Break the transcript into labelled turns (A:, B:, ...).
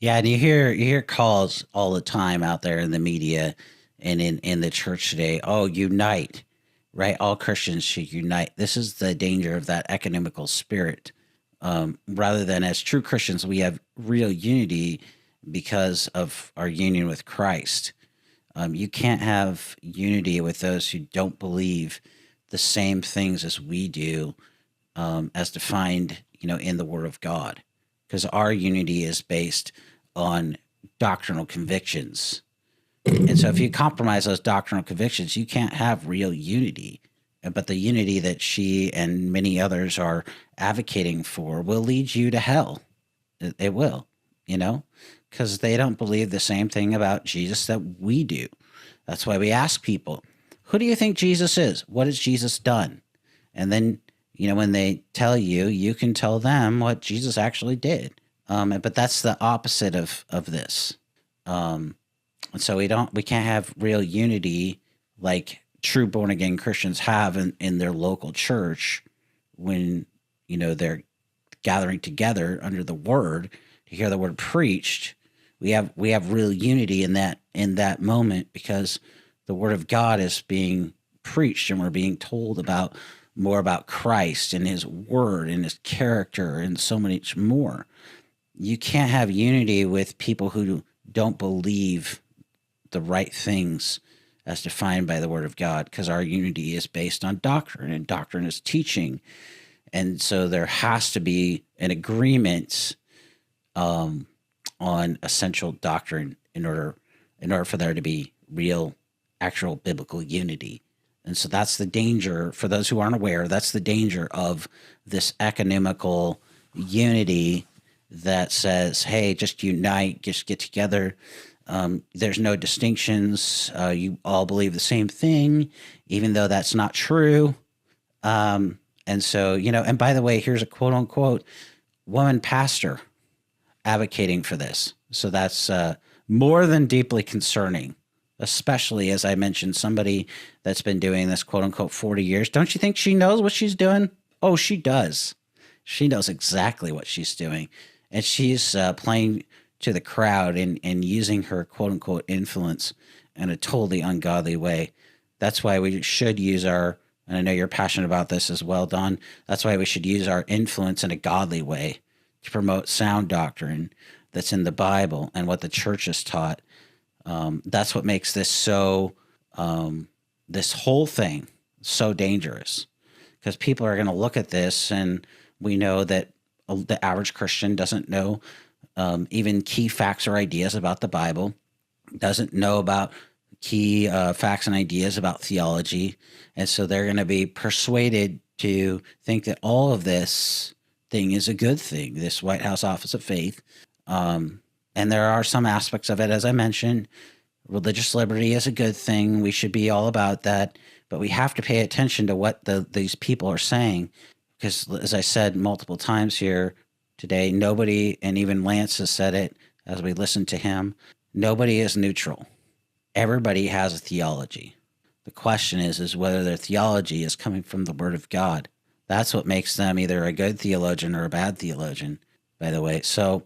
A: Yeah, and you hear calls all the time out there in the media and in the church today. Oh, unite, right? All Christians should unite. This is the danger of that economical spirit. Rather than as true Christians, we have real unity because of our union with Christ. You can't have unity with those who don't believe the same things as we do, as defined, in the Word of God, because our unity is based on doctrinal convictions. And so, if you compromise those doctrinal convictions, you can't have real unity. But the unity that she and many others are advocating for will lead you to hell. It will, you know, because they don't believe the same thing about Jesus that we do. That's why we ask people, who do you think Jesus is? What has Jesus done? And then, when they tell you, you can tell them what Jesus actually did. But that's the opposite of this. And so we can't have real unity like true born again Christians have in their local church when, they're gathering together under the word to hear the word preached. We have real unity in that moment because the word of God is being preached and we're being told about more about Christ and his word and his character and so much more. You can't have unity with people who don't believe the right things as defined by the word of God, because our unity is based on doctrine and doctrine is teaching. And so there has to be an agreement on essential doctrine in order for there to be real, actual biblical unity. And so that's the danger for those who aren't aware. That's the danger of this economical unity that says, "Hey, just unite, just get together. There's no distinctions. You all believe the same thing, even though that's not true." And so, and by the way, here's a quote unquote woman pastor advocating for this. So that's more than deeply concerning, especially as I mentioned, somebody that's been doing this quote unquote 40 years. Don't you think she knows what she's doing? Oh, she does. She knows exactly what she's doing. And she's playing to the crowd and using her quote unquote influence in a totally ungodly way. That's why we should use and I know you're passionate about this as well, Don. That's why we should use our influence in a godly way to promote sound doctrine that's in the Bible and what the church has taught. That's what makes this this whole thing so dangerous, because people are going to look at this, and we know that the average Christian doesn't know even key facts or ideas about the Bible, doesn't know about key facts and ideas about theology. And so they're going to be persuaded to think that all of this thing is a good thing, this White House Office of Faith. And there are some aspects of it, as I mentioned. Religious liberty is a good thing. We should be all about that. But we have to pay attention to what these people are saying, because, as I said multiple times here today, nobody, and even Lance has said it as we listen to him, nobody is neutral. Everybody has a theology. The question is whether their theology is coming from the Word of God. That's what makes them either a good theologian or a bad theologian, by the way. So